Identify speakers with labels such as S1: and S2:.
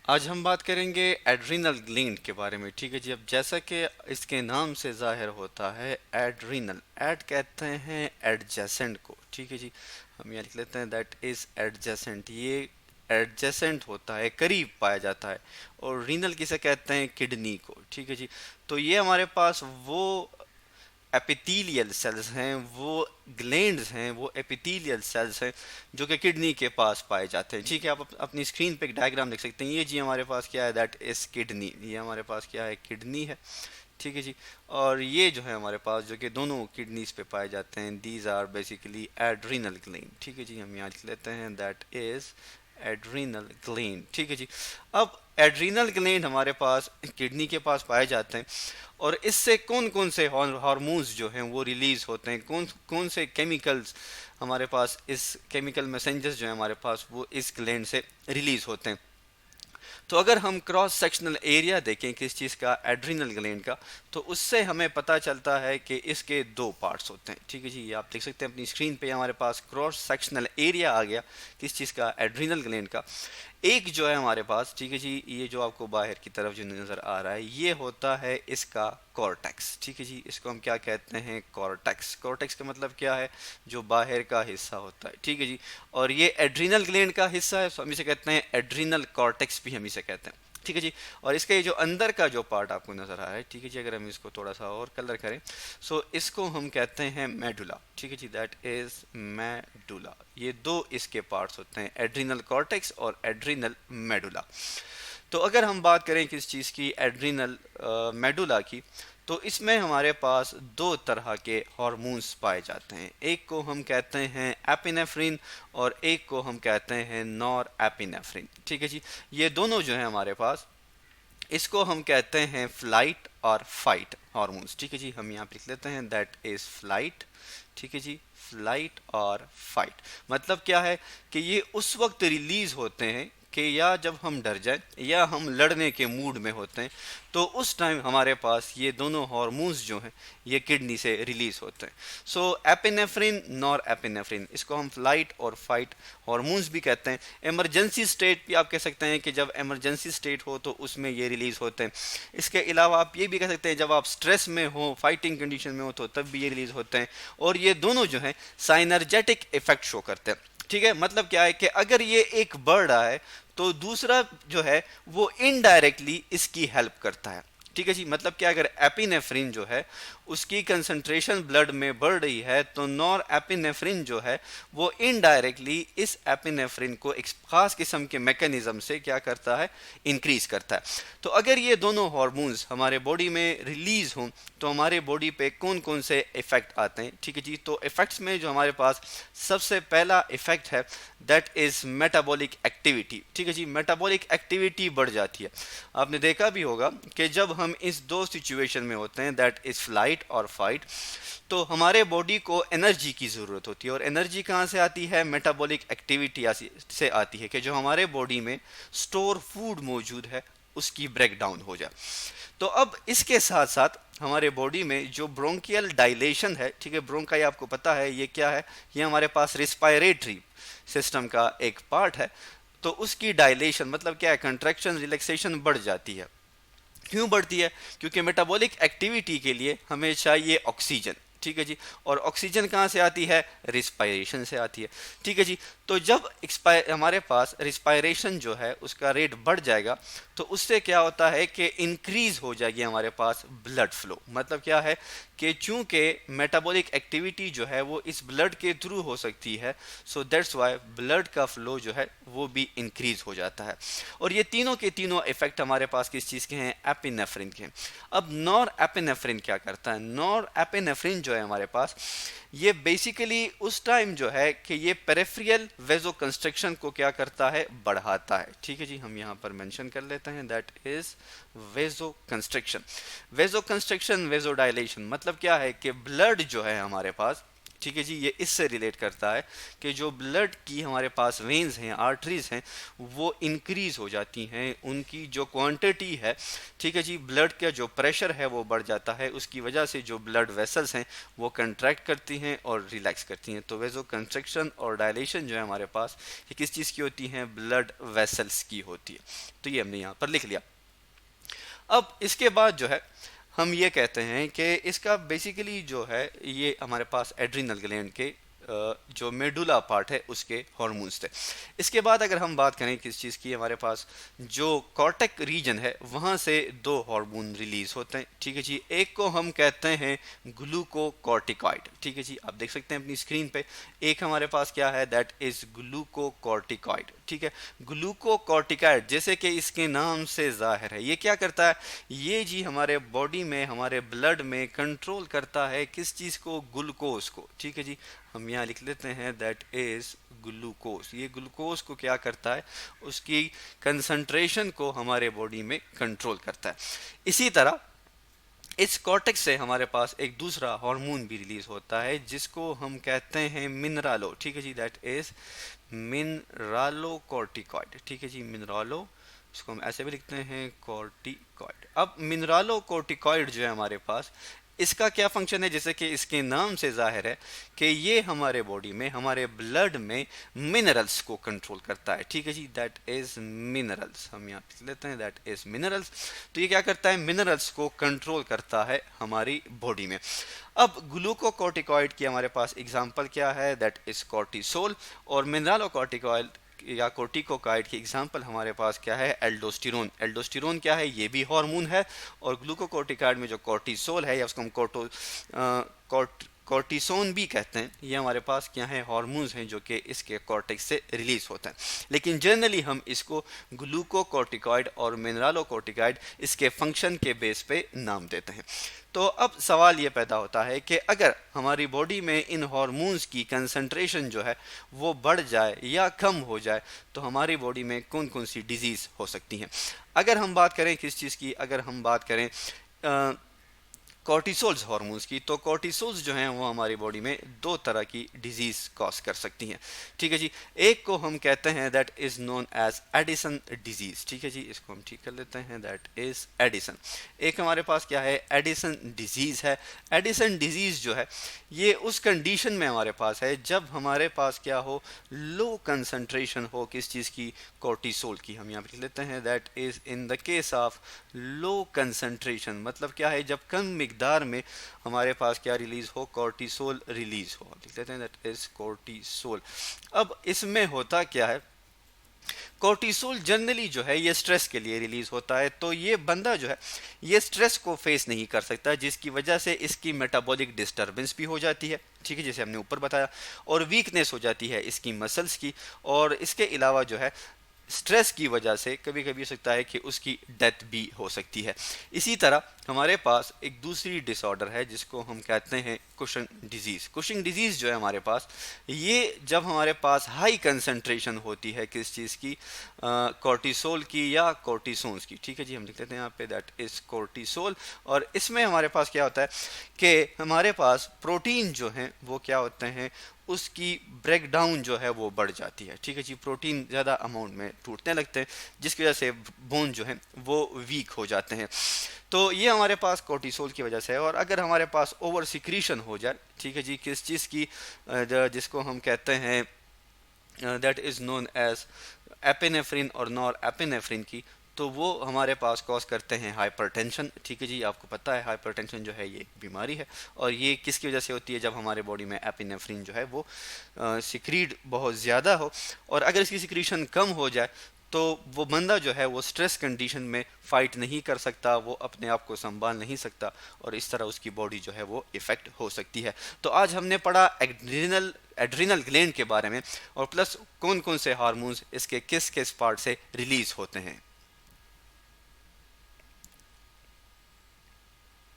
S1: आज हम बात करेंगे एड्रीनल ग्लैंड के बारे में। ठीक है जी। अब जैसा कि इसके नाम से जाहिर होता है, एड्रीनल, एड कहते हैं एडजेसेंट को। ठीक है जी। हम यहाँ लिख लेते हैं दैट इज एडजेसेंट। ये एडजेसेंट होता है, करीब पाया जाता है। और रीनल किसे कहते हैं? किडनी को। ठीक है जी। तो ये हमारे पास वो एपिथेलियल सेल्स हैं, वो ग्लैंड्स हैं, वो एपिथेलियल सेल्स हैं जो कि किडनी के पास पाए जाते हैं। ठीक है। आप अपनी स्क्रीन पे एक डायग्राम देख सकते हैं। ये जी हमारे पास क्या है? That is kidney. ये हमारे पास क्या है? किडनी है। ठीक है जी। और ये जो है हमारे पास जो कि दोनों किडनीज पे पाए जाते हैं, these are basically adrenal gland. ठीक है जी। हम यहाँ लिख लेते हैं दैट इज एड्रीनल ग्लैंड। ठीक है जी। अब एड्रीनल ग्लैंड हमारे पास किडनी के पास पाए जाते हैं। और इससे कौन कौन से हार्मोन्स जो हैं वो रिलीज होते हैं, कौन कौन से केमिकल्स हमारे पास, इस केमिकल मैसेंजर्स जो हैं हमारे पास, वो इस ग्लैंड से रिलीज होते हैं। तो अगर हम क्रॉस सेक्शनल एरिया देखें किस चीज़ का? एड्रिनल ग्लैंड का, तो उससे हमें पता चलता है कि इसके दो पार्ट्स होते हैं। ठीक है जी। ये आप देख सकते हैं अपनी स्क्रीन पे, हमारे पास क्रॉस सेक्शनल एरिया आ गया किस चीज़ का? एड्रिनल ग्लैंड का। एक जो है हमारे पास, ठीक है जी, ये जो आपको बाहर की तरफ जो नज़र आ रहा है, ये होता है इसका कॉर्टेक्स। ठीक है जी। इसको हम क्या कहते हैं? कॉर्टेक्स। कॉर्टेक्स का मतलब क्या है? जो बाहर का हिस्सा होता है। ठीक है जी। और ये एड्रिनल ग्लैंड का हिस्सा है, तो हम इसे कहते हैं एड्रिनल कॉर्टेक्स भी हम इसे कहते हैं। ठीक है जी। और इसका ये जो अंदर का जो पार्ट आपको नजर आ रहा है, ठीक है जी, अगर हम इसको थोड़ा सा और कलर करें, सो इसको हम कहते हैं मेडुला। ठीक है जी। That is medulla. ये दो इसके पार्ट्स होते हैं, एड्रिनल कॉर्टेक्स और एड्रिनल मेडुला। तो अगर हम बात करें किस चीज़ की? एड्रिनल मेडुला की, तो इसमें हमारे पास दो तरह के हार्मोन्स पाए जाते हैं। एक को हम कहते हैं एपिनेफ्रिन और एक को हम कहते हैं नॉर एपिनेफ्रिन। ठीक है जी। ये दोनों जो है हमारे पास, इसको हम कहते हैं फ्लाइट और फाइट हार्मोन्स। ठीक है जी। हम यहाँ पे लिख लेते हैं दैट इज फ्लाइट। ठीक है जी। फ्लाइट और फाइट मतलब क्या है? कि ये उस वक्त रिलीज होते हैं कि या जब हम डर जाएं या हम लड़ने के मूड में होते हैं, तो उस टाइम हमारे पास ये दोनों हार्मोन्स जो हैं ये किडनी से रिलीज होते हैं। सो एपिनेफ्रिन, नॉर एपिनेफ्रिन, इसको हम फ्लाइट और फाइट हार्मोन्स भी कहते हैं। इमरजेंसी स्टेट भी आप कह सकते हैं कि जब इमरजेंसी स्टेट हो तो उसमें ये रिलीज होते हैं। इसके अलावा आप ये भी कह सकते हैं जब आप स्ट्रेस में हो, फाइटिंग कंडीशन में हो, तो तब भी ये रिलीज होते हैं। और ये दोनों जो हैं साइनर्जेटिक इफेक्ट शो करते हैं। ठीक है। मतलब क्या है कि अगर ये एक बढ़ रहा है तो दूसरा जो है वो इनडायरेक्टली इसकी हेल्प करता है। ठीक है जी। मतलब क्या? अगर एपिनेफ्रिन जो है उसकी कंसंट्रेशन ब्लड में बढ़ रही है, तो नॉर एपिनेफ्रिन जो है वो इनडायरेक्टली इस एपिनेफ्रिन को एक खास किस्म के मैकेनिज्म से क्या करता है? इंक्रीज करता है। तो अगर ये दोनों हार्मोन्स हमारे बॉडी में रिलीज हों तो हमारे बॉडी पे कौन कौन से इफेक्ट आते हैं? ठीक है जी। तो इफेक्ट्स में जो हमारे पास सबसे पहला इफेक्ट है दैट इज मेटाबॉलिक एक्टिविटी। ठीक है जी। मेटाबॉलिक एक्टिविटी बढ़ जाती है। आपने देखा भी होगा कि जब हम इस दो सिचुएशन में होते हैं, दैट इज फ्लाइट और फाइट, तो हमारे बॉडी को एनर्जी की ज़रूरत होती है। और एनर्जी कहाँ से आती है? मेटाबॉलिक एक्टिविटी से आती है कि जो हमारे बॉडी में स्टोर फूड मौजूद है उसकी ब्रेक डाउन हो जाए। तो अब इसके साथ साथ हमारे बॉडी में जो ब्रोंकियल डायलेशन है, ठीक है, ब्रोंकाई आपको पता है ये क्या है? ये हमारे पास रिस्पायरेटरी सिस्टम का एक पार्ट है। तो उसकी डायलेशन मतलब क्या है? कंट्रैक्शन, रिलैक्सेशन बढ़ जाती है। क्यों बढ़ती है? क्योंकि मेटाबॉलिक एक्टिविटी के लिए हमें चाहिए ऑक्सीजन। ठीक है जी। और ऑक्सीजन कहाँ से आती है? रिस्पायरेशन से आती है। ठीक है जी। तो जब हमारे पास रिस्पायरेशन जो है उसका रेट बढ़ जाएगा, तो उससे क्या होता है कि इंक्रीज हो जाएगी हमारे पास ब्लड फ्लो। मतलब क्या है? कि चूंकि मेटाबॉलिक एक्टिविटी जो है वो इस ब्लड के थ्रू हो सकती है, सो दैट्स वाई ब्लड का फ्लो जो है वो भी इंक्रीज हो जाता है। और ये तीनों के तीनों इफेक्ट हमारे पास किस चीज़ के हैं? एपिनेफ्रिन के। अब नॉर एपिनेफ्रिन क्या करता है? नॉर एपिनेफ्रिन जो है हमारे पास, ये बेसिकली उस टाइम जो है कि ये पेरिफेरल वेजो कंस्ट्रक्शन को क्या करता है? बढ़ाता है। ठीक है जी। हम यहाँ पर मेंशन कर लेते हैं that is vasoconstriction. Vasoconstriction, vasodilation मतलब क्या है? कि ब्लड जो है हमारे पास ठीक है जी, ये इससे रिलेट करता है कि जो ब्लड की हमारे पास वेन्स हैं, आर्टरीज हैं, वो इंक्रीज हो जाती हैं, उनकी जो क्वांटिटी है, ठीक है जी, ब्लड का जो प्रेशर है वो बढ़ जाता है, उसकी वजह से जो ब्लड वेसल्स हैं वो कंट्रैक्ट करती हैं और रिलैक्स करती हैं। तो वेजो कंस्ट्रक्शन और डायलेशन जो है हमारे पास, ये किस चीज़ की होती हैं? ब्लड वेसल्स की होती है। तो ये हमने यहाँ पर लिख लिया। अब इसके बाद जो है हम ये कहते हैं कि इसका बेसिकली जो है ये हमारे पास एड्रिनल ग्लैंड के जो मेडुला पार्ट है उसके हॉर्मोन्स थे। इसके बाद अगर हम बात करें किस चीज़ की, हमारे पास जो कॉर्टेक रीजन है वहाँ से दो हार्मोन रिलीज होते हैं, ठीक है जी। एक को हम कहते हैं ग्लूकोकॉर्टिकॉइड, ठीक है जी, आप देख सकते हैं अपनी स्क्रीन पे। एक हमारे पास क्या है, दैट इज ग्लूकोकॉर्टिकॉइड, ठीक है। ग्लूकोकॉर्टिकॉइड जैसे कि इसके नाम से जाहिर है, ये क्या करता है, ये जी हमारे बॉडी में, हमारे ब्लड में कंट्रोल करता है किस चीज़ को? ग्लूकोज को, ठीक है जी। हम यहाँ लिख लेते हैं दैट इज ग्लूकोज। ये ग्लूकोज को क्या करता है? उसकी कंसंट्रेशन को हमारे बॉडी में कंट्रोल करता है। इसी तरह इस कॉर्टेक्स से हमारे पास एक दूसरा हार्मोन भी रिलीज होता है जिसको हम कहते हैं मिनरालो, ठीक है जी, दैट इज मिनरालो कॉर्टिकॉइड, ठीक है जी, मिनरालो, इसको हम ऐसे भी लिखते हैं कॉर्टिकॉइड। अब मिनरालो कॉर्टिकॉइड जो है हमारे पास, इसका क्या फंक्शन है? जैसे कि इसके नाम से जाहिर है कि ये हमारे बॉडी में, हमारे ब्लड में मिनरल्स को कंट्रोल करता है, ठीक है जी, दैट इज मिनरल्स। हम यहाँ लिख लेते हैं दैट इज मिनरल्स। तो ये क्या करता है? मिनरल्स को कंट्रोल करता है हमारी बॉडी में। अब ग्लूकोकॉर्टिकॉइड की हमारे पास एग्जांपल क्या है? That is cortisol. और मिनरलोकॉर्टिकॉइड या कोर्टिकोकाइड की एग्जांपल हमारे पास क्या है? एल्डोस्टेरोन। एल्डोस्टेरोन क्या है? ये भी हार्मोन है। और ग्लूकोकॉर्टिकॉइड में जो कॉर्टिसोल है, या उसको हम कॉर्टिसोन भी कहते हैं, ये हमारे पास क्या है? हार्मोन्स हैं जो कि इसके कॉर्टेक्स से रिलीज होते हैं। लेकिन जनरली हम इसको ग्लूकोकॉर्टिकॉइड और मिनरलोकॉर्टिकॉइड इसके फंक्शन के बेस पे नाम देते हैं। तो अब सवाल ये पैदा होता है कि अगर हमारी बॉडी में इन हार्मोन्स की कंसंट्रेशन जो है वो बढ़ जाए या कम हो जाए तो हमारी बॉडी में कौन कौन सी डिजीज़ हो सकती हैं। अगर हम बात करें किस चीज़ की, अगर हम बात करें कॉर्टिसोल्स हार्मोन्स की, तो कॉर्टिसोल्स जो हैं वो हमारी बॉडी में दो तरह की डिजीज कॉज कर सकती हैं, ठीक है जी। एक को हम कहते हैं that is known as Addison disease, ठीक है जी, इसको हम ठीक कर लेते हैं, दैट इज एडिसन। एक हमारे पास क्या है? एडिसन डिजीज है। एडिसन डिजीज जो है ये उस कंडीशन में हमारे पास है जब हमारे पास क्या हो? लो कंसंट्रेशन हो किस चीज़ की? कॉर्टिसोल की। हम यहाँ पे लिख लेते हैं that is in the case of low concentration, मतलब क्या है? जब कम मिकदार में हमारे पास क्या रिलीज हो? कॉर्टिसोल रिलीज हो। लिख लेते हैं दैट इज कॉर्टिसोल। अब इसमें होता क्या है? कॉर्टिसोल जनरली जो है ये स्ट्रेस के लिए रिलीज होता है, तो ये बंदा जो है ये स्ट्रेस को फेस नहीं कर सकता, जिसकी वजह से इसकी मेटाबॉलिक डिस्टर्बेंस भी हो जाती है, ठीक है, जैसे हमने ऊपर बताया, और वीकनेस हो जाती है इसकी मसल्स की। और इसके अलावा जो है स्ट्रेस की वजह से कभी कभी हो सकता है कि उसकी डेथ भी हो सकती है। इसी तरह हमारे पास एक दूसरी डिसऑर्डर है जिसको हम कहते हैं कुशिंग डिजीज़। कुशिंग डिजीज़ जो है हमारे पास, ये जब हमारे पास हाई कंसंट्रेशन होती है किस चीज़ की? कॉर्टिसोल की या कॉर्टिसोन्स की, ठीक है जी, हम लिख लेते हैं यहाँ पे दैट इज कॉर्टिसोल। और इसमें हमारे पास क्या होता है कि हमारे पास प्रोटीन जो हैं वो क्या होते हैं? उसकी ब्रेकडाउन जो है वो बढ़ जाती है, ठीक है जी, प्रोटीन ज़्यादा अमाउंट में टूटने लगते हैं जिसकी वजह से बोन जो है वो वीक हो जाते हैं। तो ये हमारे पास कॉर्टिसोल की वजह से है। और अगर हमारे पास ओवर सिक्रीशन हो जाए, ठीक है जी, किस चीज़ की? जिसको हम कहते हैं that is known as epinephrine और नॉर एपिनेफ्रिन की, तो वो हमारे पास कॉज करते हैं हाइपरटेंशन, ठीक है जी। आपको पता है हाइपरटेंशन जो है ये बीमारी है, और ये किसकी वजह से होती है? जब हमारे बॉडी में एपिनेफ्रिन जो है वो सिक्रीट बहुत ज़्यादा हो। और अगर इसकी सिक्रीशन कम हो जाए तो वो बंदा जो है वो स्ट्रेस कंडीशन में फ़ाइट नहीं कर सकता, वो अपने आप को संभाल नहीं सकता, और इस तरह उसकी बॉडी जो है वो इफ़ेक्ट हो सकती है। तो आज हमने पढ़ा एड्रिनल ग्लैंड के बारे में, और प्लस कौन कौन से हार्मोन्स इसके किस किस पार्ट से रिलीज़ होते हैं।